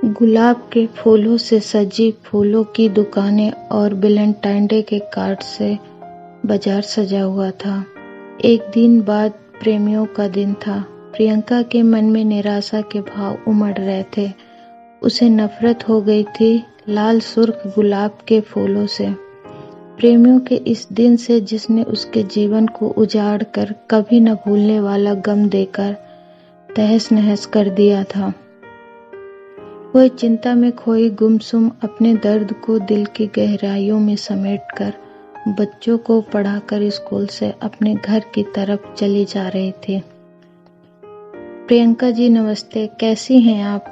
गुलाब के फूलों से सजी फूलों की दुकानें और वैलेंटाइन डे के कार्ड से बाजार सजा हुआ था। एक दिन बाद प्रेमियों का दिन था। प्रियंका के मन में निराशा के भाव उमड़ रहे थे। उसे नफरत हो गई थी लाल सुर्ख गुलाब के फूलों से, प्रेमियों के इस दिन से जिसने उसके जीवन को उजाड़ कर कभी न भूलने वाला गम देकर तहस नहस कर दिया था। वह चिंता में खोई गुमसुम अपने दर्द को दिल की गहराइयों में समेटकर बच्चों को पढ़ाकर स्कूल से अपने घर की तरफ चली जा रही थी। प्रियंका जी नमस्ते, कैसी हैं आप?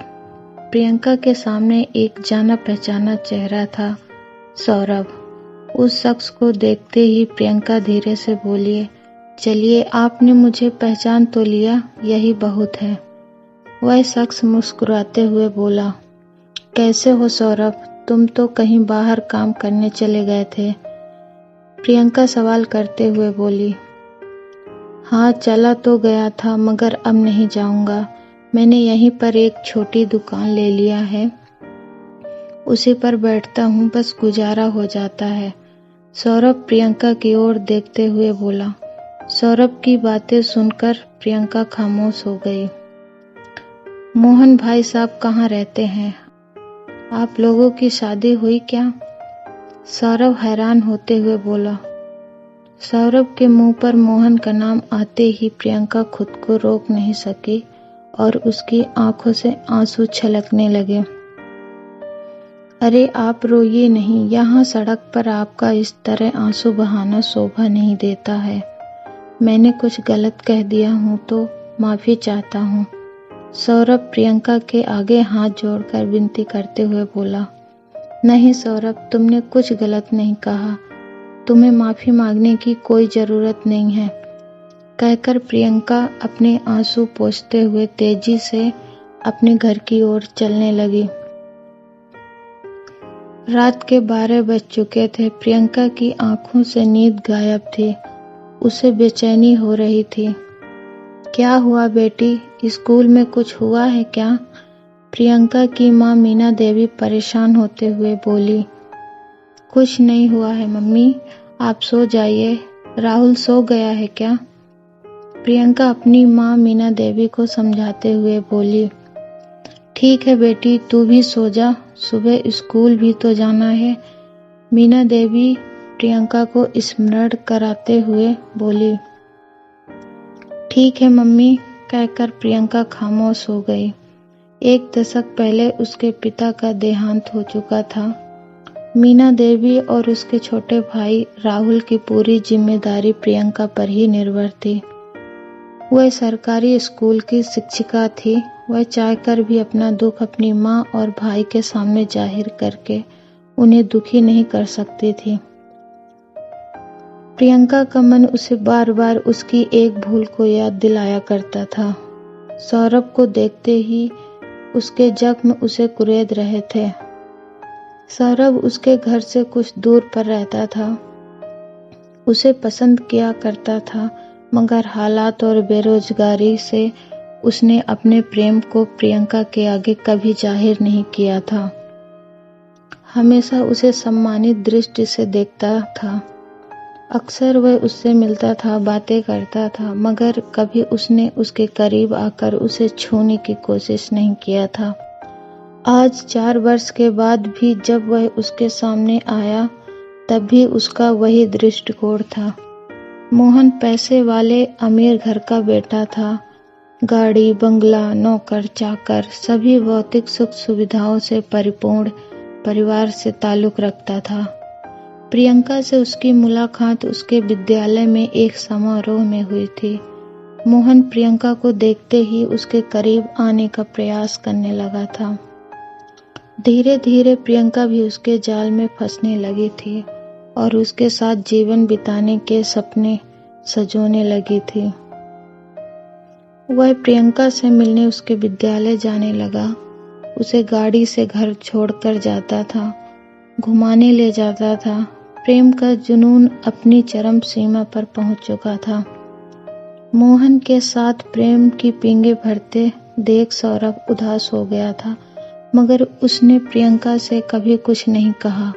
प्रियंका के सामने एक जाना पहचाना चेहरा था, सौरभ। उस शख्स को देखते ही प्रियंका धीरे से बोली, चलिए आपने मुझे पहचान तो लिया, यही बहुत है। वह शख्स मुस्कुराते हुए बोला, कैसे हो सौरभ? तुम तो कहीं बाहर काम करने चले गए थे। प्रियंका सवाल करते हुए बोली, हाँ चला तो गया था मगर अब नहीं जाऊंगा। मैंने यहीं पर एक छोटी दुकान ले लिया है, उसी पर बैठता हूँ, बस गुजारा हो जाता है। सौरभ प्रियंका की ओर देखते हुए बोला। सौरभ की बातें सुनकर प्रियंका खामोश हो गई। मोहन भाई साहब कहाँ रहते हैं? आप लोगों की शादी हुई क्या? सौरभ हैरान होते हुए बोला। सौरभ के मुंह पर मोहन का नाम आते ही प्रियंका खुद को रोक नहीं सकी और उसकी आंखों से आंसू छलकने लगे। अरे आप रोइए नहीं, यहाँ सड़क पर आपका इस तरह आंसू बहाना शोभा नहीं देता है। मैंने कुछ गलत कह दिया हूँ तो माफी चाहता हूँ। सौरभ प्रियंका के आगे हाथ जोड़कर विनती करते हुए बोला। नहीं सौरभ, तुमने कुछ गलत नहीं कहा, तुम्हें माफी मांगने की कोई जरूरत नहीं है, कहकर प्रियंका अपने आंसू पोंछते हुए तेजी से अपने घर की ओर चलने लगी। रात के 12 बज चुके थे। प्रियंका की आंखों से नींद गायब थी। उसे बेचैनी हो रही थी। क्या हुआ बेटी, स्कूल में कुछ हुआ है क्या? प्रियंका की माँ मीना देवी परेशान होते हुए बोली। कुछ नहीं हुआ है मम्मी, आप सो जाइए। राहुल सो गया है क्या? प्रियंका अपनी माँ मीना देवी को समझाते हुए बोली। ठीक है बेटी, तू भी सो जा, सुबह स्कूल भी तो जाना है। मीना देवी प्रियंका को स्मरण कराते हुए बोली। ठीक है मम्मी, कहकर प्रियंका खामोश हो गई। एक दशक पहले उसके पिता का देहांत हो चुका था। मीना देवी और उसके छोटे भाई राहुल की पूरी जिम्मेदारी प्रियंका पर ही निर्भर थी। वह सरकारी स्कूल की शिक्षिका थी। वह चाहकर भी अपना दुख अपनी माँ और भाई के सामने जाहिर करके उन्हें दुखी नहीं कर सकती थी। प्रियंका का मन उसे बार बार उसकी एक भूल को याद दिलाया करता था। सौरभ को देखते ही उसके जख्म उसे कुरेद रहे थे। सौरभ उसके घर से कुछ दूर पर रहता था। उसे पसंद किया करता था मगर हालात और बेरोजगारी से उसने अपने प्रेम को प्रियंका के आगे कभी जाहिर नहीं किया था। हमेशा उसे सम्मानित दृष्टि से देखता था। अक्सर वह उससे मिलता था, बातें करता था, मगर कभी उसने उसके करीब आकर उसे छूने की कोशिश नहीं किया था। आज 4 वर्ष के बाद भी जब वह उसके सामने आया तब भी उसका वही दृष्टिकोण था। मोहन पैसे वाले अमीर घर का बेटा था। गाड़ी, बंगला, नौकर चाकर, सभी भौतिक सुख सुविधाओं से परिपूर्ण परिवार से ताल्लुक रखता था। प्रियंका से उसकी मुलाकात उसके विद्यालय में एक समारोह में हुई थी। मोहन प्रियंका को देखते ही उसके करीब आने का प्रयास करने लगा था। धीरे धीरे प्रियंका भी उसके जाल में फंसने लगी थी और उसके साथ जीवन बिताने के सपने सजोने लगी थी। वह प्रियंका से मिलने उसके विद्यालय जाने लगा। उसे गाड़ी से घर छोड़कर जाता था, घुमाने ले जाता था। प्रेम का जुनून अपनी चरम सीमा पर पहुंच चुका था। मोहन के साथ प्रेम की पींगे भरते देख सौरभ उदास हो गया था मगर उसने प्रियंका से कभी कुछ नहीं कहा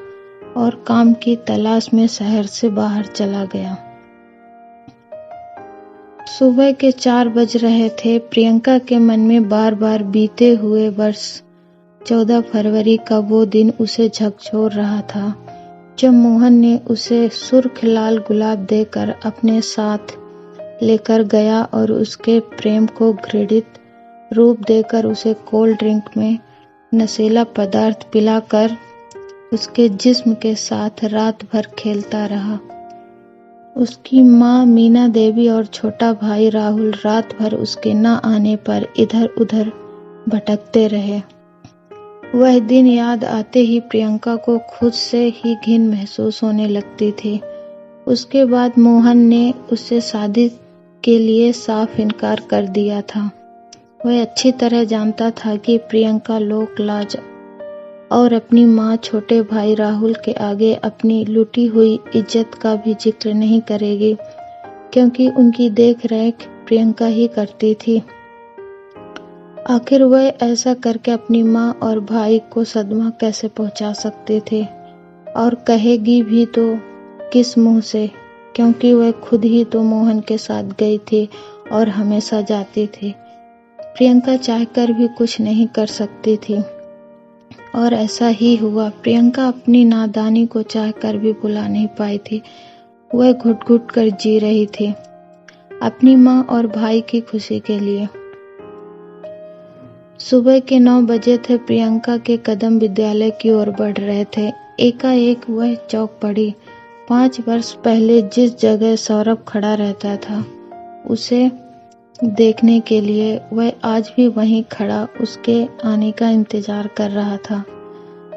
और काम की तलाश में शहर से बाहर चला गया। सुबह के 4 बज रहे थे। प्रियंका के मन में बार बार बीते हुए वर्ष 14 फरवरी का वो दिन उसे झकझोर रहा था जब मोहन ने उसे सुर्ख लाल गुलाब देकर अपने साथ लेकर गया और उसके प्रेम को घृणित रूप देकर उसे कोल्ड ड्रिंक में नशीला पदार्थ पिलाकर उसके जिस्म के साथ रात भर खेलता रहा। उसकी माँ मीना देवी और छोटा भाई राहुल रात भर उसके न आने पर इधर उधर भटकते रहे। वह दिन याद आते ही प्रियंका को खुद से ही घिन महसूस होने लगती थी। उसके बाद मोहन ने उससे शादी के लिए साफ इनकार कर दिया था। वह अच्छी तरह जानता था कि प्रियंका लोक लाज और अपनी माँ छोटे भाई राहुल के आगे अपनी लुटी हुई इज्जत का भी जिक्र नहीं करेगी, क्योंकि उनकी देख रेख प्रियंका ही करती थी। आखिर वह ऐसा करके अपनी माँ और भाई को सदमा कैसे पहुंचा सकते थे, और कहेगी भी तो किस मुंह से, क्योंकि वह खुद ही तो मोहन के साथ गई थी और हमेशा जाती थी। प्रियंका चाहकर भी कुछ नहीं कर सकती थी और ऐसा ही हुआ। प्रियंका अपनी नादानी को चाहकर भी भुला नहीं पाई थी। वह घुट घुट कर जी रही थी अपनी माँ और भाई की खुशी के लिए। सुबह के 9 बजे थे। प्रियंका के कदम विद्यालय की ओर बढ़ रहे थे। एकाएक वह चौंक पड़ी। 5 वर्ष पहले जिस जगह सौरभ खड़ा रहता था उसे देखने के लिए, वह आज भी वहीं खड़ा उसके आने का इंतजार कर रहा था।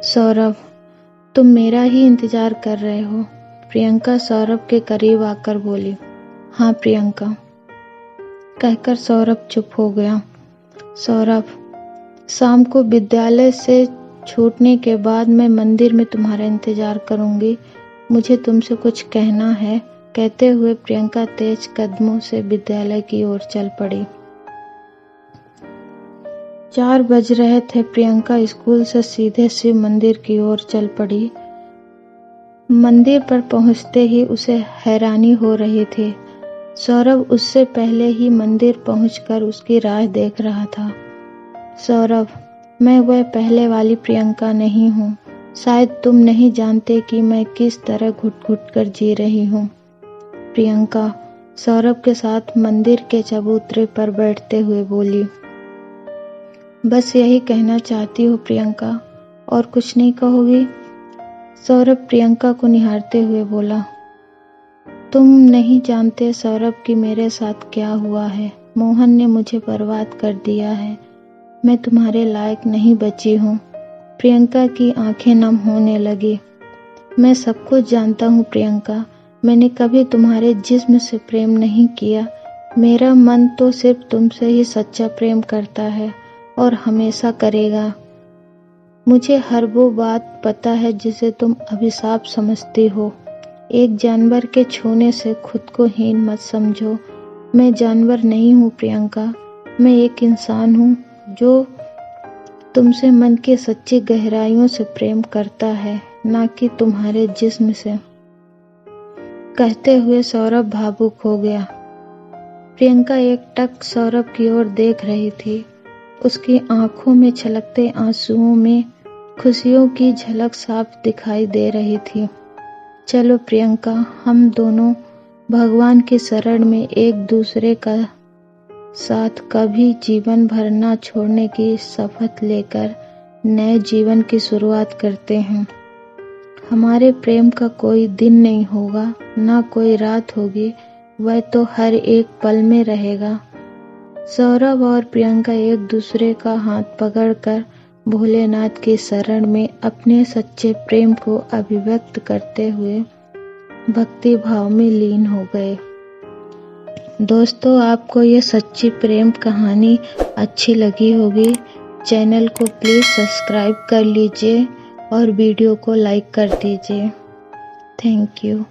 सौरभ, तुम मेरा ही इंतजार कर रहे हो? प्रियंका सौरभ के करीब आकर बोली। हाँ प्रियंका, कहकर सौरभ चुप हो गया। सौरभ, शाम को विद्यालय से छूटने के बाद मैं मंदिर में तुम्हारा इंतजार करूंगी। मुझे तुमसे कुछ कहना है। कहते हुए प्रियंका तेज कदमों से विद्यालय की ओर चल पड़ी। 4 बज रहे थे। प्रियंका स्कूल से सीधे शिव मंदिर की ओर चल पड़ी। मंदिर पर पहुंचते ही उसे हैरानी हो रही थी। सौरभ उससे पहले ही मंदिर पहुंचकर उसकी राह देख रहा था। सौरभ, मैं वह पहले वाली प्रियंका नहीं हूँ। शायद तुम नहीं जानते कि मैं किस तरह घुट घुट कर जी रही हूँ। प्रियंका सौरभ के साथ मंदिर के चबूतरे पर बैठते हुए बोली। बस यही कहना चाहती हूँ प्रियंका, और कुछ नहीं कहोगी? सौरभ प्रियंका को निहारते हुए बोला। तुम नहीं जानते सौरभ कि मेरे साथ क्या हुआ है। मोहन ने मुझे बर्बाद कर दिया है। मैं तुम्हारे लायक नहीं बची हूँ। प्रियंका की आंखें नम होने लगी। मैं सब कुछ जानता हूँ प्रियंका। मैंने कभी तुम्हारे जिस्म से प्रेम नहीं किया। मेरा मन तो सिर्फ तुमसे ही सच्चा प्रेम करता है और हमेशा करेगा। मुझे हर वो बात पता है जिसे तुम अभिशाप समझती हो। एक जानवर के छूने से खुद को हीन मत समझो। मैं जानवर नहीं हूँ प्रियंका। मैं एक इंसान हूँ जो तुमसे मन के सच्ची गहराइयों से प्रेम करता है, ना कि तुम्हारे जिस्म से। कहते हुए सौरभ भावुक हो गया। प्रियंका एकटक सौरभ की ओर देख रही थी। उसकी आंखों में छलकते आंसुओं में खुशियों की झलक साफ दिखाई दे रही थी। चलो प्रियंका, हम दोनों भगवान की शरण में एक दूसरे का साथ कभी जीवन भर ना छोड़ने की शपथ लेकर नए जीवन की शुरुआत करते हैं। हमारे प्रेम का कोई दिन नहीं होगा, ना कोई रात होगी, वह तो हर एक पल में रहेगा। सौरभ और प्रियंका एक दूसरे का हाथ पकड़कर भोलेनाथ की शरण में अपने सच्चे प्रेम को अभिव्यक्त करते हुए भक्ति भाव में लीन हो गए। दोस्तों, आपको ये सच्ची प्रेम कहानी अच्छी लगी होगी। चैनल को प्लीज़ सब्सक्राइब कर लीजिए और वीडियो को लाइक कर दीजिए। Thank you.